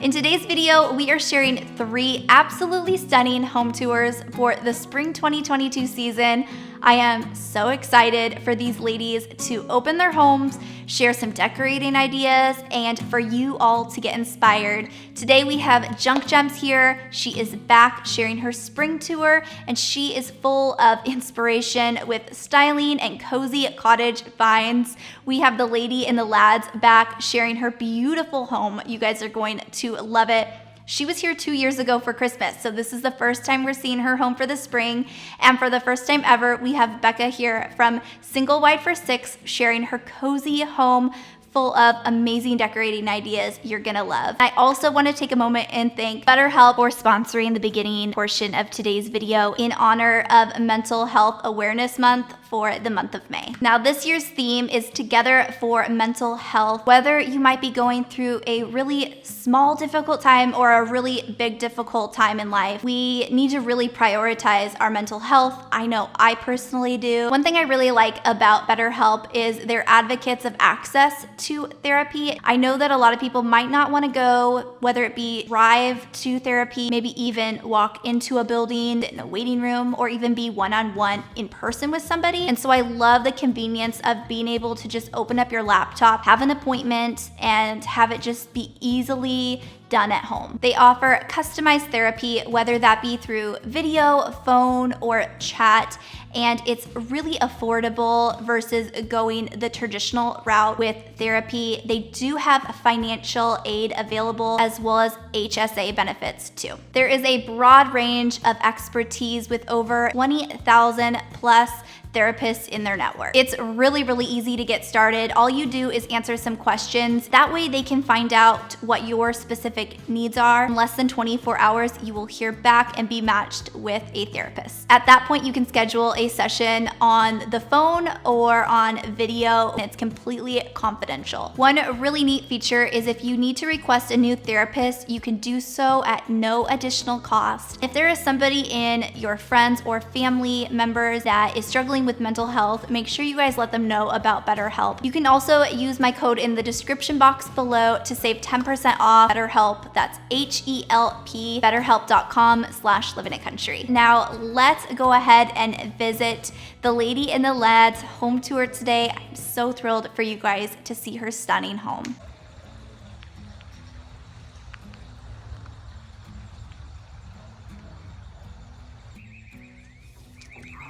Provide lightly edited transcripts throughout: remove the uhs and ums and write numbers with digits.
In today's video, we are sharing 3 absolutely stunning home tours for the spring 2022 season. I am so excited for these ladies to open their homes, share some decorating ideas, and for you all to get inspired. Today we have Junk Gems here. She is back sharing her spring tour, and she is full of inspiration with styling and cozy cottage finds. We have the lady and the lads back sharing her beautiful home. You guys are going to love it. She was here 2 years ago for Christmas, so this is the first time we're seeing her home for the spring. And for the first time ever, we have Becca here from Single Wide for Six sharing her cozy home full of amazing decorating ideas you're gonna love. I also want to take a moment and thank BetterHelp for sponsoring the beginning portion of today's video in honor of Mental Health Awareness Month for the month of May. Now, this year's theme is Together for Mental Health. Whether you might be going through a really small difficult time or a really big difficult time in life, we need to really prioritize our mental health. I know I personally do. One thing I really like about BetterHelp is they're advocates of access to therapy. I know that a lot of people might not want to go, whether it be drive to therapy, maybe even walk into a building in a waiting room, or even be one-on-one in person with somebody. And so I love the convenience of being able to just open up your laptop, have an appointment, and have it just be easily done at home. They offer customized therapy, whether that be through video, phone, or chat, and it's really affordable versus going the traditional route with therapy. They do have financial aid available as well as HSA benefits too. There is a broad range of expertise with over 20,000 plus therapists in their network. It's really, really easy to get started. All you do is answer some questions. That way they can find out what your specific needs are. In less than 24 hours, you will hear back and be matched with a therapist. At that point, you can schedule a session on the phone or on video, and it's completely confidential. One really neat feature is if you need to request a new therapist, you can do so at no additional cost. If there is somebody in your friends or family members that is struggling with mental health, make sure you guys let them know about BetterHelp. You can also use my code in the description box below to save 10% off BetterHelp. That's HELP, betterhelp.com/livinitcountry. Now let's go ahead and visit the lady and the lads home tour today. I'm so thrilled for you guys to see her stunning home.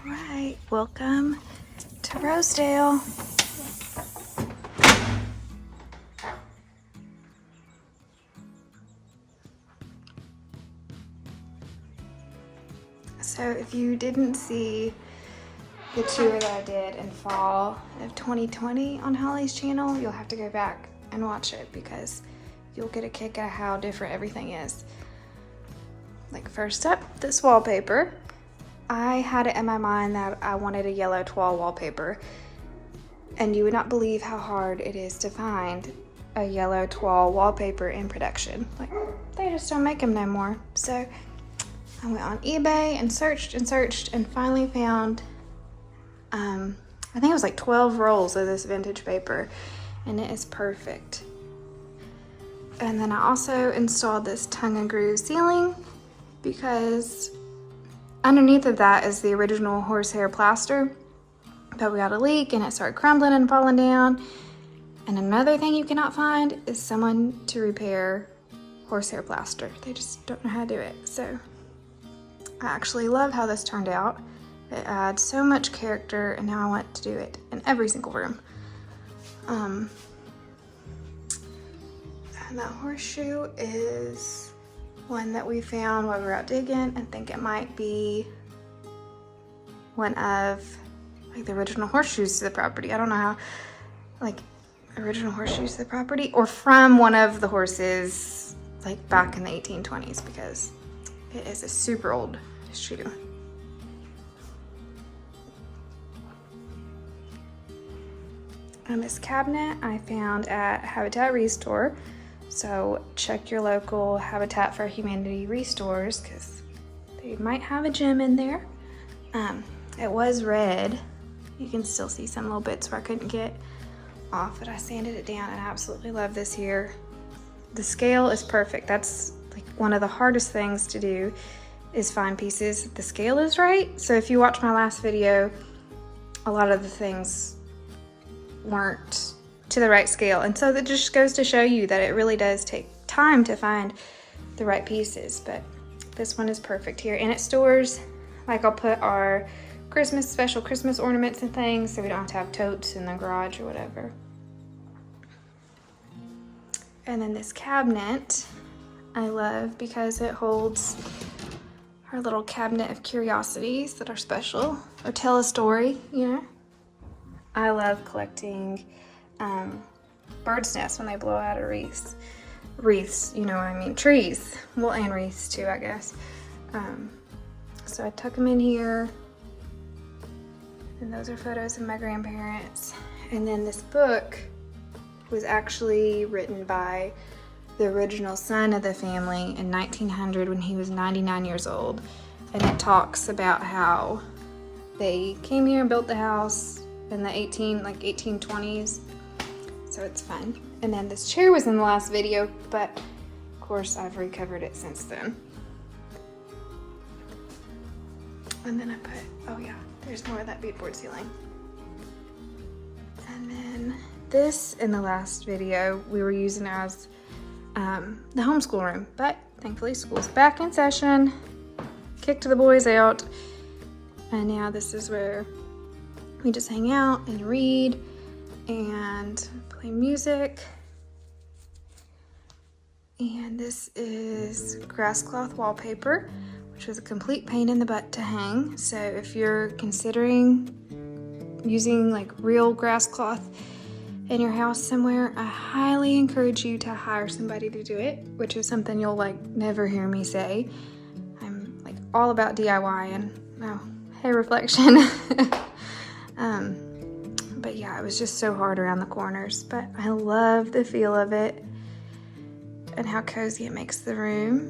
Right, welcome to Rosedale. So if you didn't see the tour that I did in fall of 2020 on Holly's channel, you'll have to go back and watch it because you'll get a kick at how different everything is. Like, first up, this wallpaper. I had it in my mind that I wanted a yellow toile wallpaper, and you would not believe how hard it is to find a yellow toile wallpaper in production. Like, they just don't make them no more. So I went on eBay and searched and finally found, I think it was like 12 rolls of this vintage paper, and it is perfect. And then I also installed this tongue and groove ceiling because underneath of that is the original horsehair plaster, but we got a leak and it started crumbling and falling down. And another thing you cannot find is someone to repair horsehair plaster. They just don't know how to do it. So I actually love how this turned out. It adds so much character, and now I want to do it in every single room. And that horseshoe is one that we found while we were out digging. I think it might be one of like the original horseshoes to the property. I don't know how, like original horseshoes to the property, or from one of the horses like back in the 1820s, because it is a super old shoe. And this cabinet I found at Habitat Restore. So check your local Habitat for Humanity restores because they might have a gem in there. It was red. You can still see some little bits where I couldn't get off, but I sanded it down and I absolutely love this here. the scale is perfect. That's like one of the hardest things to do, is find pieces the scale is right. So if you watch my last video, a lot of the things weren't to the right scale, and so that just goes to show you that it really does take time to find the right pieces. But this one is perfect here, and it stores, like, I'll put our special Christmas ornaments and things, so we don't have to have totes in the garage or whatever. And then this cabinet I love because it holds our little cabinet of curiosities that are special or tell a story, you know. I love collecting bird's nests when they blow out of wreaths, you know what I mean, trees. Well, and wreaths too, I guess. So I tuck them in here, and those are photos of my grandparents. And then this book was actually written by the original son of the family in 1900 when he was 99 years old. And it talks about how they came here and built the house in the 1820s. So it's fun. And then this chair was in the last video, but of course I've recovered it since then. And then I put, oh yeah, there's more of that beadboard ceiling. And then this, in the last video, we were using as the homeschool room, but thankfully school's back in session, kicked the boys out, and now this is where we just hang out and read and play music. And this is grass cloth wallpaper, which was a complete pain in the butt to hang. So if you're considering using like real grass cloth in your house somewhere, I highly encourage you to hire somebody to do it, which is something you'll like never hear me say. I'm like all about DIY and hair reflection. But yeah, it was just so hard around the corners, but I love the feel of it and how cozy it makes the room.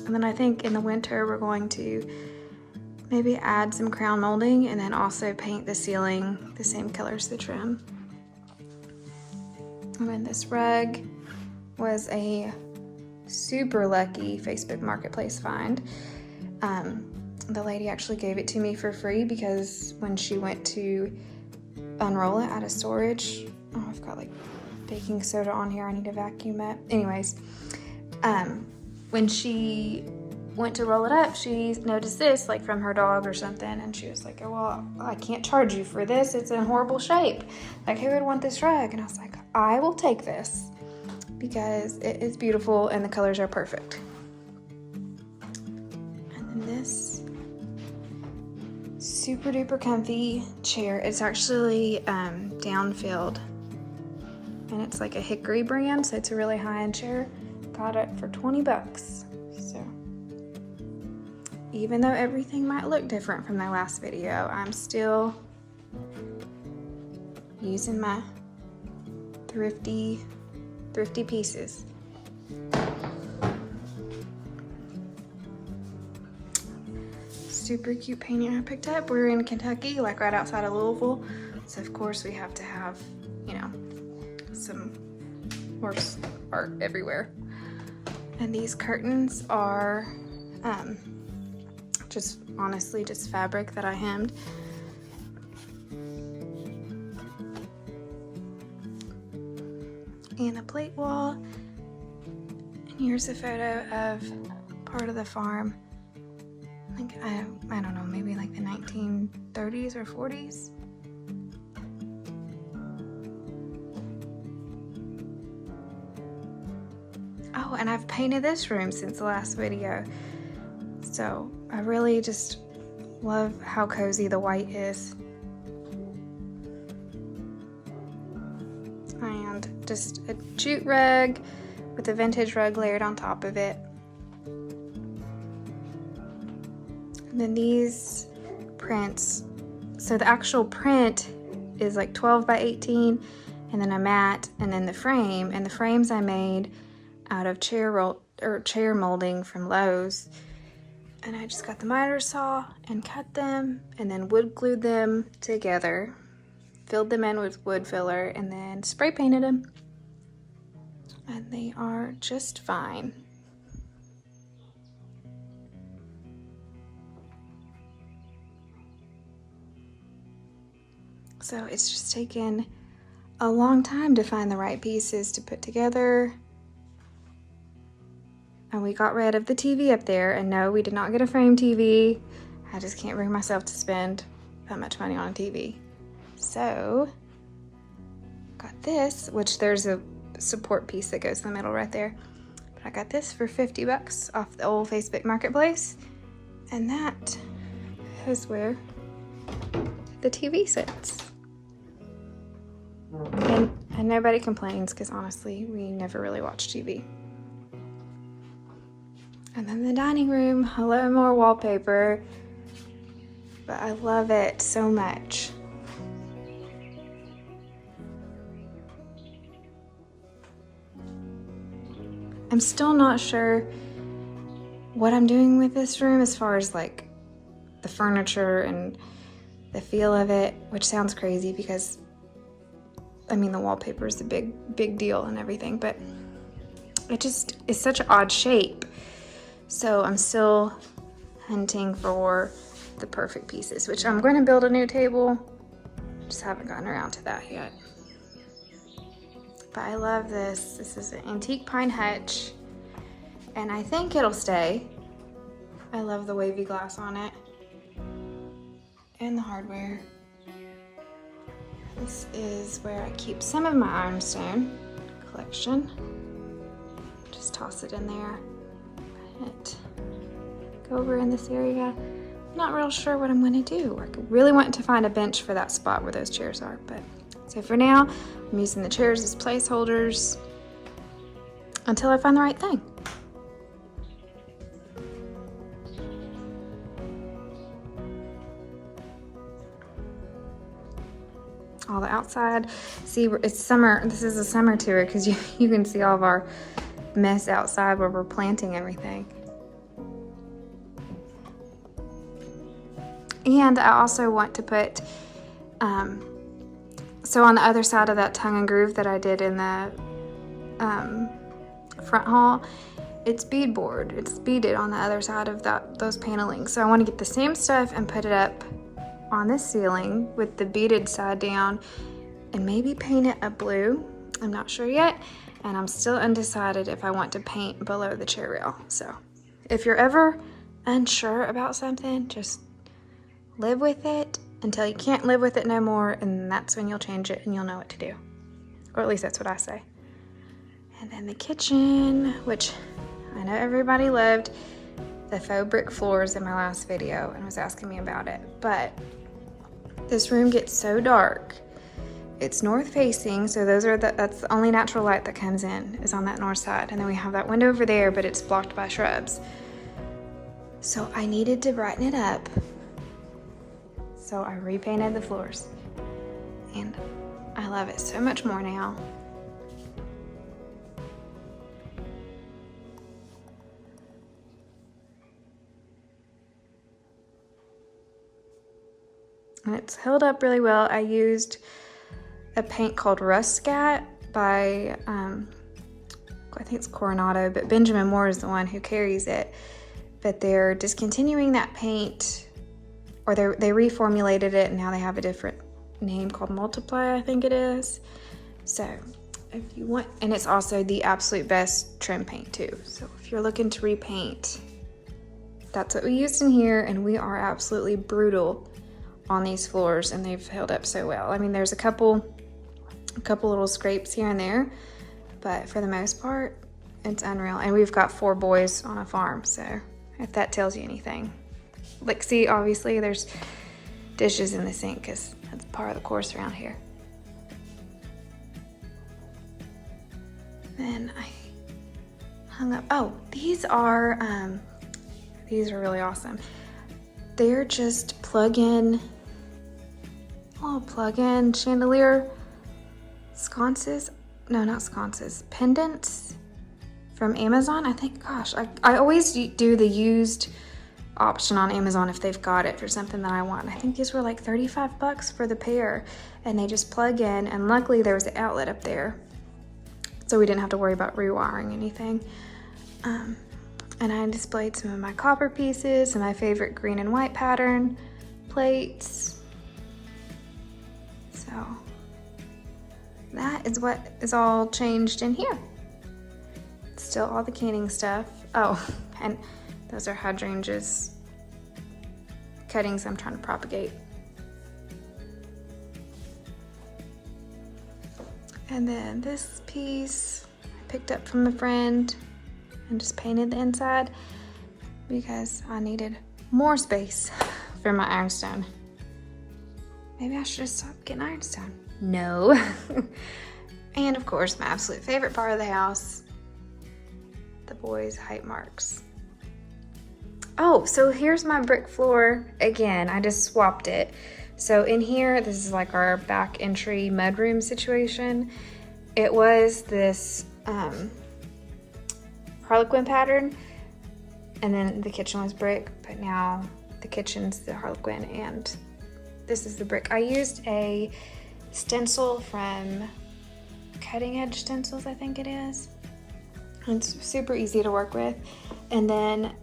And then I think in the winter we're going to maybe add some crown molding and then also paint the ceiling the same color as the trim. And then this rug was a super lucky Facebook Marketplace find. The lady actually gave it to me for free because when she went to unroll it out of storage, oh, I've got like baking soda on here, I need to vacuum it. Anyways, when she went to roll it up, she noticed this like from her dog or something, and she was like, oh, well, I can't charge you for this, it's in horrible shape, like who would want this rug? And I was like, I will take this because it is beautiful and the colors are perfect. And then this super duper comfy chair, it's actually down-filled, and it's like a Hickory brand, so it's a really high-end chair. Got it for 20 bucks. So even though everything might look different from my last video, I'm still using my thrifty pieces. Super cute painting I picked up. We're in Kentucky, like right outside of Louisville, so of course we have to have, you know, some horse art everywhere. And these curtains are just honestly just fabric that I hemmed. And a plate wall. And here's a photo of part of the farm. Like I don't know, maybe like the 1930s or 40s. Oh, and I've painted this room since the last video. So I really just love how cozy the white is. And just a jute rug with a vintage rug layered on top of it. And then these prints, so the actual print is like 12 by 18, and then a mat, and then the frame. And the frames I made out of chair molding from Lowe's. And I just got the miter saw and cut them, and then wood glued them together, filled them in with wood filler, and then spray painted them. and they are just fine. So it's just taken a long time to find the right pieces to put together. And we got rid of the TV up there, and no, we did not get a frame TV. I just can't bring myself to spend that much money on a TV. So, got this, which there's a support piece that goes in the middle right there. But I got this for $50 off the old Facebook Marketplace. And that is where the TV sits. And nobody complains, because honestly, we never really watch TV. And then the dining room, hello, more wallpaper. But I love it so much. I'm still not sure what I'm doing with this room as far as like the furniture and the feel of it, which sounds crazy because I mean the wallpaper is a big deal and everything, but it just is such an odd shape. So I'm still hunting for the perfect pieces, which I'm going to build a new table. Just haven't gotten around to that yet. But I love this. This is an antique pine hutch, and I think it'll stay. I love the wavy glass on it and the hardware. This is where I keep some of my ironstone collection. Just toss it in there. Go over in this area. I'm not real sure what I'm going to do. I really want to find a bench for that spot where those chairs are, but so for now I'm using the chairs as placeholders until I find the right thing. All the outside, see, it's summer. This is a summer tour because you can see all of our mess outside where we're planting everything. And I also want to put, so on the other side of that tongue and groove that I did in the front hall, it's beadboard. It's beaded on the other side of those paneling. So I want to get the same stuff and put it up on this ceiling with the beaded side down and maybe paint it a blue. I'm not sure yet. And I'm still undecided if I want to paint below the chair rail. So if you're ever unsure about something, just live with it until you can't live with it no more, and that's when you'll change it and you'll know what to do. Or at least that's what I say. And then the kitchen, which I know everybody loved the faux brick floors in my last video and was asking me about it, but this room gets so dark. It's north facing, so that's the only natural light that comes in is on that north side. And then we have that window over there, but it's blocked by shrubs. So I needed to brighten it up. So I repainted the floors. And I love it so much more now. And it's held up really well. I used a paint called Ruscat by, I think it's Coronado, but Benjamin Moore is the one who carries it. But they're discontinuing that paint, or they reformulated it, and now they have a different name called Multiply, I think it is. So if you want, and it's also the absolute best trim paint too. So if you're looking to repaint, that's what we used in here, and we are absolutely brutal on these floors, and they've held up so well. I mean, there's a couple little scrapes here and there, but for the most part, it's unreal. And we've got 4 boys on a farm, so if that tells you anything. Like, see, obviously there's dishes in the sink because that's part of the course around here. Then I hung up, oh, these are really awesome. They're just plug-in chandelier sconces. No, not sconces. Pendants from Amazon. I think, gosh, I always do the used option on Amazon if they've got it for something that I want. I think these were like $35 for the pair, and they just plug in, and luckily there was an outlet up there. so we didn't have to worry about rewiring anything. And I displayed some of my copper pieces and my favorite green and white pattern plates. So that is what is all changed in here. Still all the canning stuff. Oh, and those are hydrangeas cuttings I'm trying to propagate. And then this piece I picked up from a friend and just painted the inside because I needed more space for my ironstone. Maybe I should just stop getting ironstone. No. And of course, my absolute favorite part of the house, the boys' height marks. Oh, so here's my brick floor again. I just swapped it. So in here, this is like our back entry mudroom situation. It was this Harlequin pattern, and then the kitchen was brick, but now the kitchen's the Harlequin and this is the brick. I used a stencil from Cutting Edge Stencils, I think it is. It's super easy to work with. And then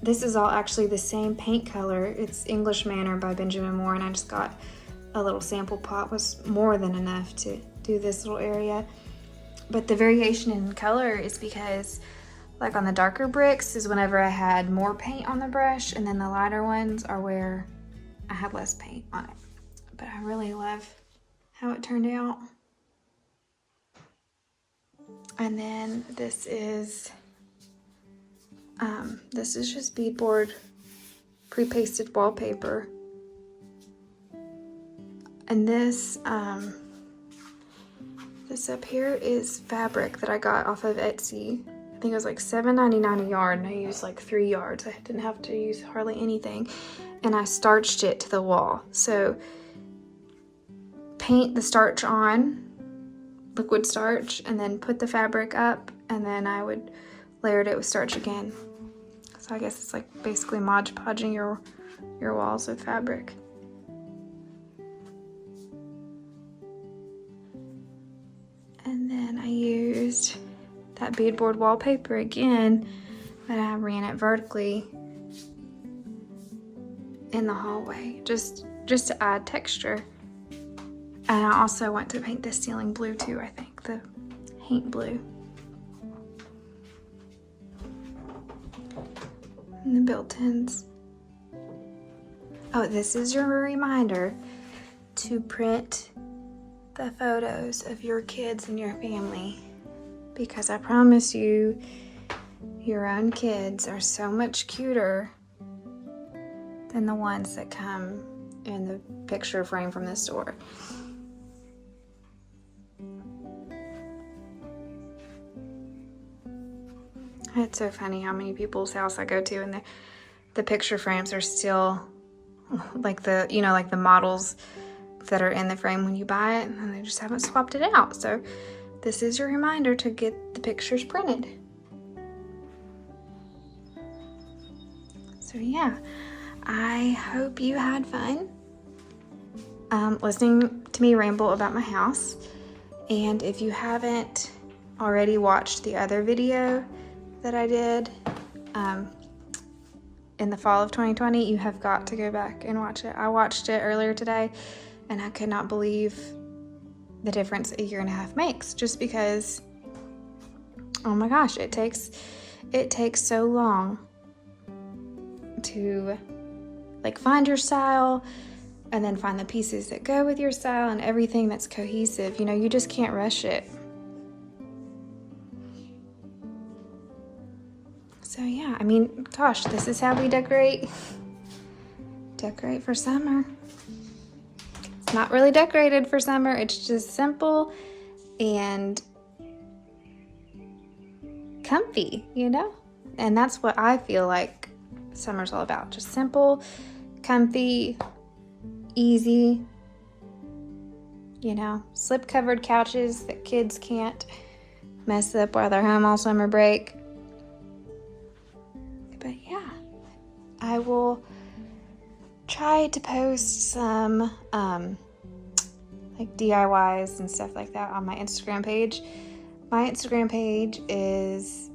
this is all actually the same paint color. It's English Manor by Benjamin Moore, and I just got a little sample pot. Was more than enough to do this little area. But the variation in color is because, like on the darker bricks is whenever I had more paint on the brush, and then the lighter ones are where I had less paint on it. But I really love how it turned out. And then this is just beadboard pre-pasted wallpaper. And this up here is fabric that I got off of Etsy. I think it was like $7.99 a yard, and I used like 3 yards. I didn't have to use hardly anything. And I starched it to the wall. So paint the starch on, liquid starch, and then put the fabric up, and then I would layer it with starch again. So I guess it's like basically Mod Podging your walls with fabric. And then I used that beadboard wallpaper again, but I ran it vertically in the hallway, just to add texture. And I also went to paint the ceiling blue too, I think, the paint blue. And the built-ins. Oh, this is your reminder to print the photos of your kids and your family, because I promise you, your own kids are so much cuter than the ones that come in the picture frame from the store. It's so funny how many people's house I go to and the picture frames are still like like the models that are in the frame when you buy it, and they just haven't swapped it out. So this is your reminder to get the pictures printed. So yeah, I hope you had fun listening to me ramble about my house. And if you haven't already watched the other video that I did in the fall of 2020, you have got to go back and watch it. I watched it earlier today, and I could not believe the difference a year and a half makes, just because, oh my gosh, it takes so long to like find your style and then find the pieces that go with your style and everything that's cohesive. You just can't rush it. So yeah, I mean, gosh, this is how we decorate for summer. It's not really decorated for summer, it's just simple and comfy, And that's what I feel like summer's all about. Just simple, comfy, easy, slip-covered couches that kids can't mess up while they're home all summer break. But yeah, I will try to post some like DIYs and stuff like that on my Instagram page. My Instagram page is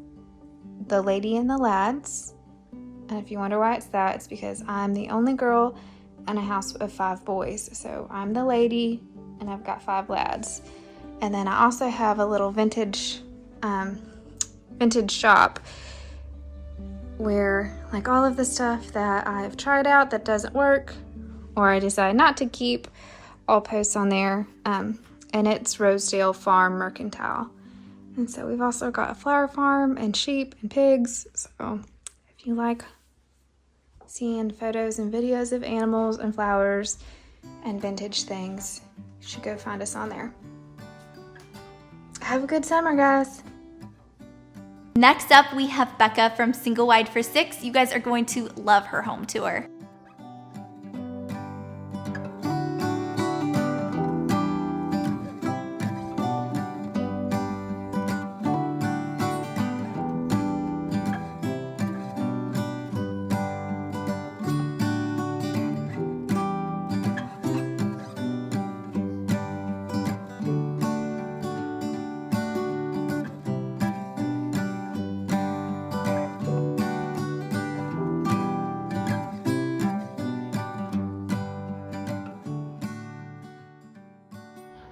The Lady and the Lads. And if you wonder why it's that, it's because I'm the only girl in a house of 5 boys. So I'm the lady and I've got 5 lads. And then I also have a little vintage shop where like all of the stuff that I've tried out that doesn't work or I decide not to keep, I'll post on there. And it's Rosedale Farm Mercantile. And so we've also got a flower farm and sheep and pigs. So if you like seeing photos and videos of animals and flowers and vintage things, you should go find us on there. Have a good summer, guys. Next up, we have Becca from Single Wide for 6. You guys are going to love her home tour.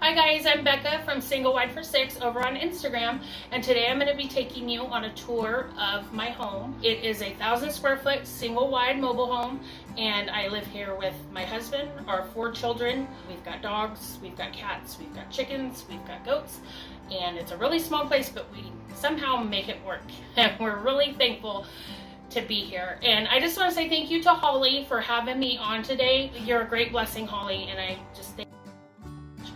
Hi guys, I'm Becca from Single Wide for 6 over on Instagram, and today I'm going to be taking you on a tour of my home. It is a 1,000 square foot single wide mobile home, and I live here with my husband, our 4 children. We've got dogs, we've got cats, we've got chickens, we've got goats, and it's a really small place, but we somehow make it work, and we're really thankful to be here. And I just want to say thank you to Holly for having me on today. You're a great blessing, Holly, and I just thank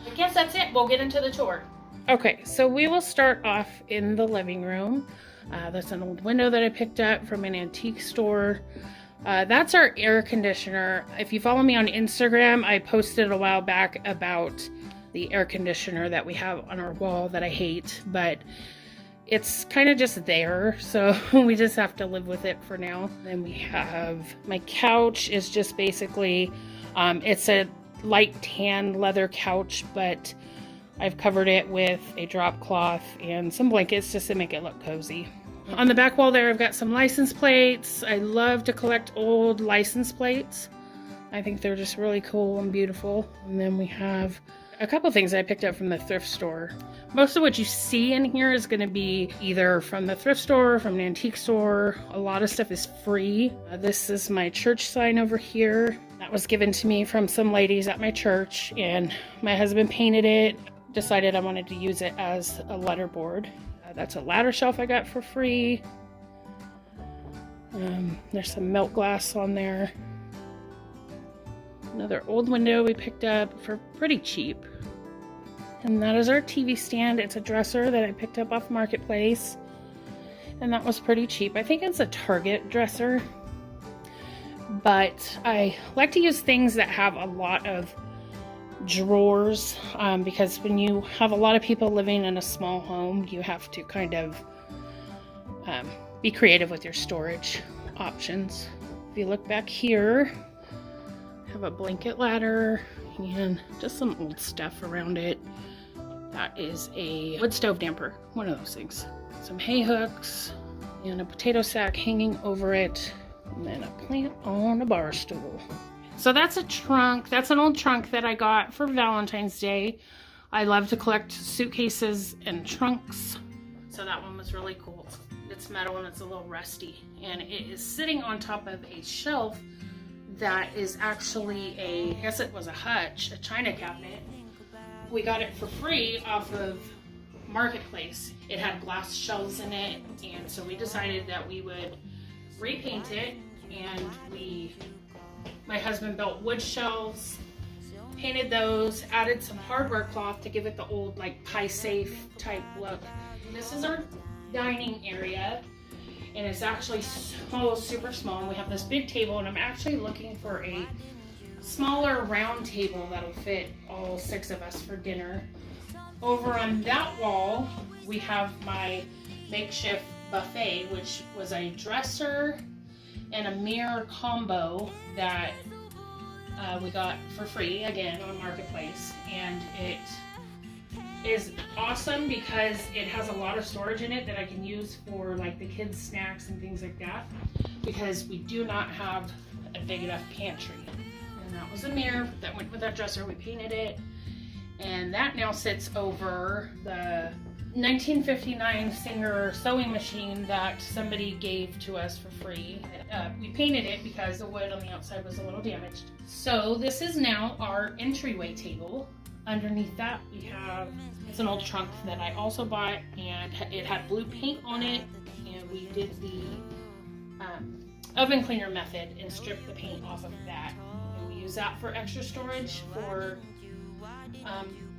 I guess that's it. We'll get into the tour. Okay, so we will start off in the living room. That's an old window that I picked up from an antique store. That's our air conditioner. If you follow me on Instagram, I posted a while back about the air conditioner that we have on our wall that I hate, but it's kind of just there, so we just have to live with it for now. Then we have my couch is just basically, it's a light tan leather couch, but I've covered it with a drop cloth and some blankets just to make it look cozy. On the back wall there, I've got some license plates. I love to collect old license plates. I think they're just really cool and beautiful. And then we have a couple things I picked up from the thrift store. Most of what you see in here is going to be either from the thrift store, from an antique store. A lot of stuff is free. This is my church sign over here. That was given to me from some ladies at my church, and my husband painted it. Decided I wanted to use it as a letterboard. That's a ladder shelf I got for free. There's some milk glass on there. Another old window we picked up for pretty cheap. And that is our TV stand. It's a dresser that I picked up off Marketplace. And that was pretty cheap. I think it's a Target dresser. But I like to use things that have a lot of drawers, because when you have a lot of people living in a small home, you have to kind of be creative with your storage options. If you look back here, I have a blanket ladder and just some old stuff around it. That is a wood stove damper, one of those things. Some hay hooks and a potato sack hanging over it. And then a plant on a bar stool. So that's a trunk. That's an old trunk that I got for Valentine's Day. I love to collect suitcases and trunks. So that one was really cool. It's metal and it's a little rusty. And it is sitting on top of a shelf that is actually I guess it was a hutch, a china cabinet. We got it for free off of Marketplace. It had glass shelves in it. And so we decided that we would repaint it, and my husband built wood shelves, painted those, added some hardware cloth to give it the old like pie safe type look. This is our dining area, and it's actually so super small, and we have this big table, and I'm actually looking for a smaller round table that'll fit all 6 of us for dinner. Over on that wall we have my makeshift buffet, which was a dresser and a mirror combo that we got for free again on Marketplace, and it is awesome because it has a lot of storage in it that I can use for like the kids' snacks and things like that, because we do not have a big enough pantry. And that was a mirror that went with that dresser. We painted it, and that now sits over the 1959 Singer sewing machine that somebody gave to us for free. We painted it because the wood on the outside was a little damaged. So this is now our entryway table. Underneath that we have, it's an old trunk that I also bought, and it had blue paint on it, and we did the oven cleaner method and stripped the paint off of that. And we use that for extra storage for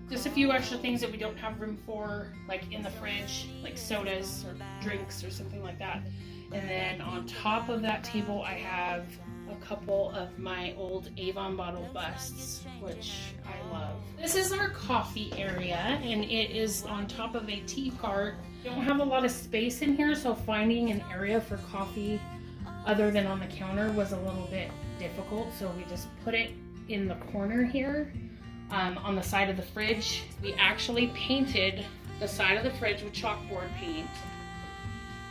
just a few extra things that we don't have room for, like in the fridge, like sodas or drinks or something like that. And then on top of that table I have a couple of my old Avon bottle busts, which I love. This is our coffee area, and it is on top of a tea cart. We don't have a lot of space in here, so finding an area for coffee other than on the counter was a little bit difficult, so we just put it in the corner here on the side of the fridge. We actually painted the side of the fridge with chalkboard paint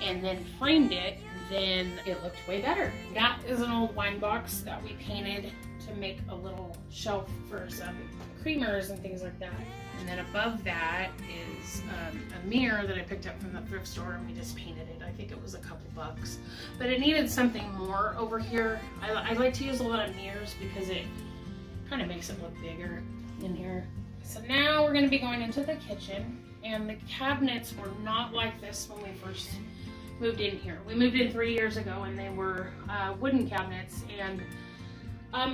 and then framed it. Then it looked way better. That is an old wine box that we painted to make a little shelf for some creamers and things like that. And then above that is a mirror that I picked up from the thrift store, and we just painted it. I think it was a couple bucks, but it needed something more over here. I like to use a lot of mirrors because it kind of makes it look bigger in here. So now we're going to be going into the kitchen, and the cabinets were not like this when we first moved in here. We moved in 3 years ago, and they were wooden cabinets, and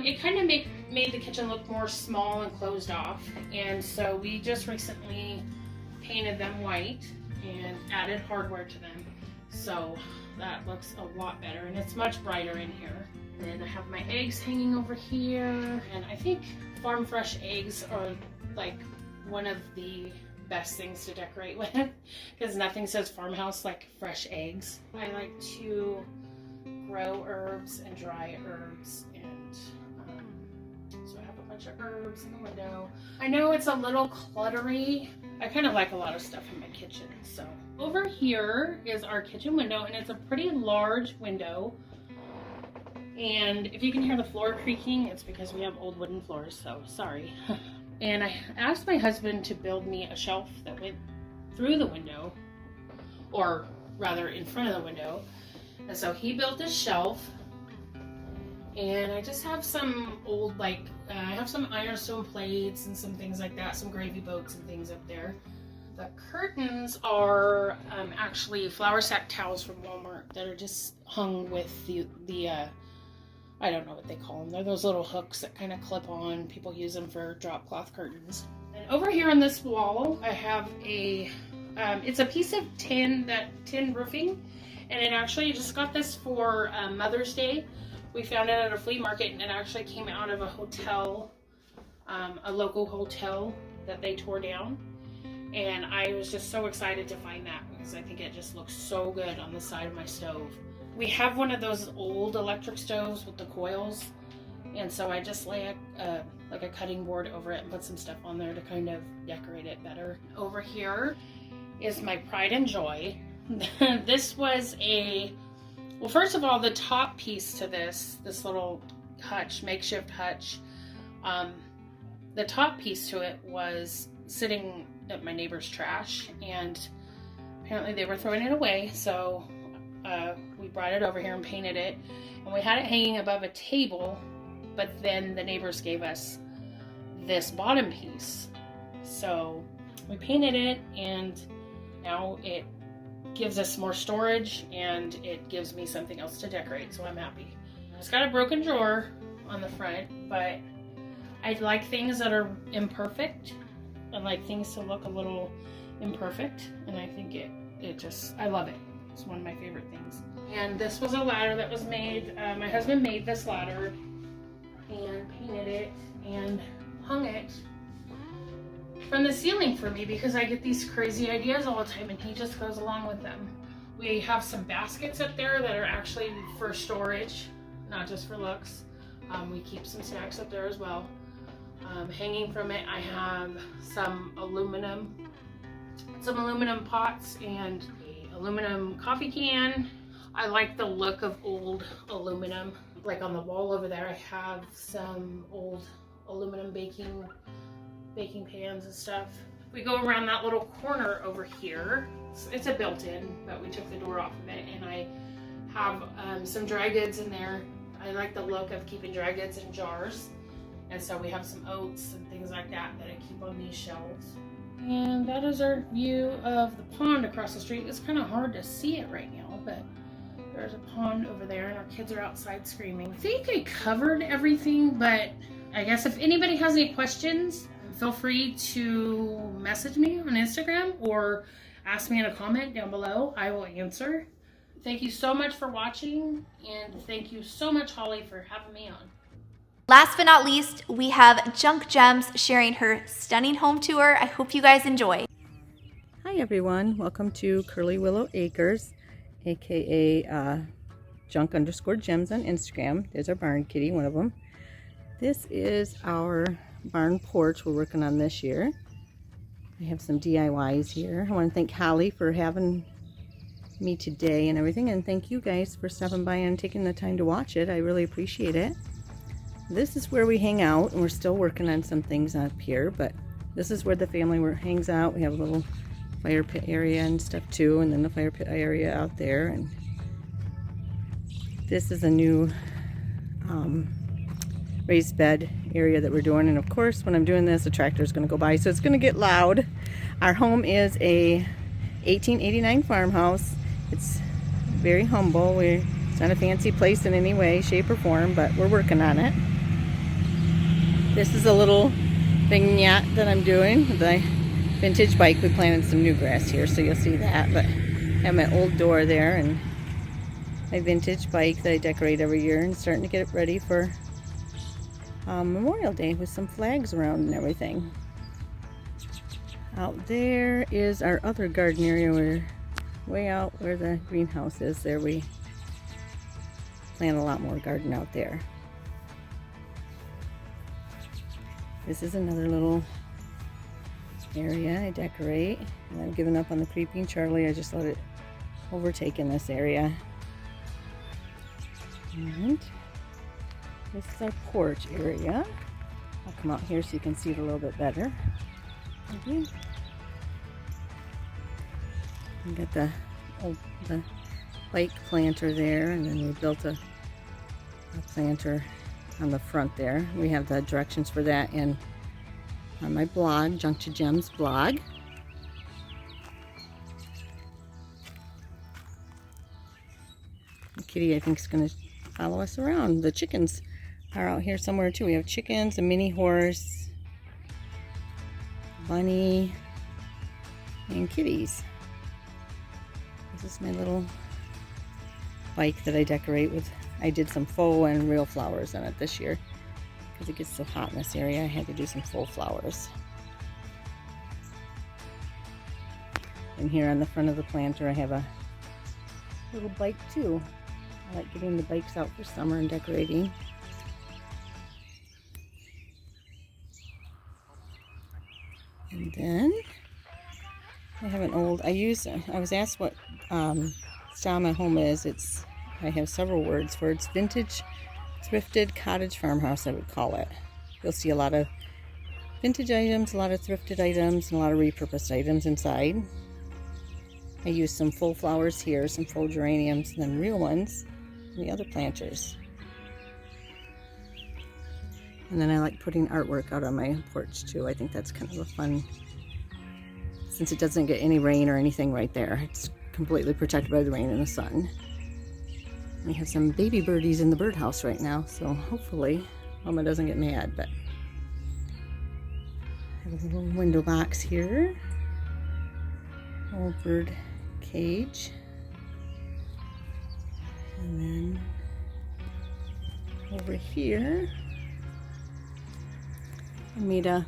it kind of made the kitchen look more small and closed off. And so we just recently painted them white and added hardware to them, so that looks a lot better, and it's much brighter in here. And then I have my eggs hanging over here, and I think farm fresh eggs are like one of the best things to decorate with, because nothing says farmhouse like fresh eggs. I like to grow herbs and dry herbs, and so I have a bunch of herbs in the window. I know it's a little cluttery. I kind of like a lot of stuff in my kitchen. So over here is our kitchen window, and it's a pretty large window. And if you can hear the floor creaking, it's because we have old wooden floors, so sorry. And I asked my husband to build me a shelf that went through the window, or rather in front of the window. And so he built this shelf, and I just have some old, I have some ironstone plates and some things like that, some gravy boats and things up there. The curtains are actually flour sack towels from Walmart that are just hung with the I don't know what they call them. They're those little hooks that kind of clip on. People use them for drop cloth curtains. And over here on this wall, I have it's a piece of tin roofing, and it actually just got this for Mother's Day. We found it at a flea market, and it actually came out of a hotel, a local hotel that they tore down. And I was just so excited to find that because I think it just looks so good on the side of my stove. We have one of those old electric stoves with the coils, and so I just lay like a cutting board over it and put some stuff on there to kind of decorate it better. Over here is my pride and joy. This was well, first of all, the top piece to this little hutch, makeshift hutch, the top piece to it was sitting at my neighbor's trash, and apparently they were throwing it away, so we brought it over here and painted it, and we had it hanging above a table, but then the neighbors gave us this bottom piece, so we painted it, and now it gives us more storage, and it gives me something else to decorate, so I'm happy. It's got a broken drawer on the front, but I like things that are imperfect. I like things to look a little imperfect, and I think I love it. It's one of my favorite things. And this was a ladder that was made. My husband made this ladder and painted it and hung it from the ceiling for me because I get these crazy ideas all the time, and he just goes along with them. We have some baskets up there that are actually for storage, not just for looks. We keep some snacks up there as well. Hanging from it, I have some aluminum some aluminum pots and an aluminum coffee can. I like the look of old aluminum. Like on the wall over there, I have some old aluminum baking pans and stuff. We go around that little corner over here. It's a built-in, but we took the door off of it, and I have some dry goods in there. I like the look of keeping dry goods in jars, and so we have some oats and things like that that I keep on these shelves. And that is our view of the pond across the street. It's kind of hard to see it right now, but there's a pond over there, and our kids are outside screaming. I think I covered everything, but I guess if anybody has any questions, feel free to message me on Instagram or ask me in a comment down below. I will answer. Thank you so much for watching, and thank you so much, Holly, for having me on. Last but not least, we have Junk Gems sharing her stunning home tour. I hope you guys enjoy. Hi everyone, welcome to Curly Willow Acres, aka Junk_Gems on Instagram. There's our barn kitty, one of them. This is our barn porch we're working on this year. I have some DIYs here. I want to thank Holly for having me today and everything, and thank you guys for stopping by and taking the time to watch it. I really appreciate it. This is where we hang out, and we're still working on some things up here, but this is where the family hangs out. We have a little fire pit area and stuff too, and then the fire pit area out there. And this is a new raised bed area that we're doing, and of course when I'm doing this, a tractor is going to go by, so it's going to get loud. Our home is a 1889 farmhouse. It's very humble. It's not a fancy place in any way, shape, or form, but we're working on it. This is a little vignette that I'm doing with the vintage bike. We planted some new grass here, so you'll see that, but I have my old door there and my vintage bike that I decorate every year, and starting to get it ready for Memorial Day with some flags around and everything. Out there is our other garden area. We're way out where the greenhouse is there. We plant a lot more garden out there. This is another little area I decorate, and I've given up on the creeping Charlie. I just let it overtake in this area. And this is our porch area. I'll come out here so you can see it a little bit better. We got the bike planter there, and then we built a planter on the front there. We have the directions for that in on my blog, Junk to Gems blog. The kitty, I think, is going to follow us around. The chickens are out here somewhere too. We have chickens, a mini horse, bunny, and kitties. This is my little bike that I decorate with. I did some faux and real flowers on it this year because it gets so hot in this area. I had to do some faux flowers. And here on the front of the planter I have a little bike too. I like getting the bikes out for summer and decorating. And then I have an old, I was asked what style my home is. I have several words for it. It's vintage, thrifted, cottage farmhouse, I would call it. You'll see a lot of vintage items, a lot of thrifted items, and a lot of repurposed items inside. I use some full flowers here, some full geraniums, and then real ones in the other planters. And then I like putting artwork out on my porch too. I think that's kind of a fun, since it doesn't get any rain or anything right there. It's completely protected by the rain and the sun. We have some baby birdies in the birdhouse right now, so hopefully Mama doesn't get mad. But I have a little window box here, old bird cage, and then over here I made a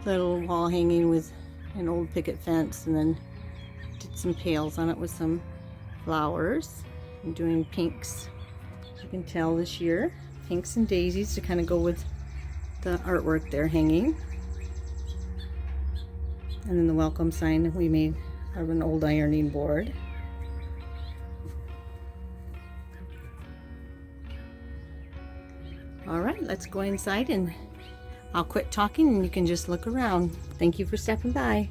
little wall hanging with an old picket fence, and then did some pails on it with some flowers. I'm doing pinks, you can tell this year, pinks and daisies to kind of go with the artwork there hanging. And then the welcome sign we made out of an old ironing board. All right, let's go inside and I'll quit talking and you can just look around. Thank you for stepping by.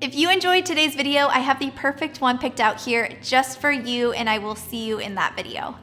If you enjoyed today's video, I have the perfect one picked out here just for you, and I will see you in that video.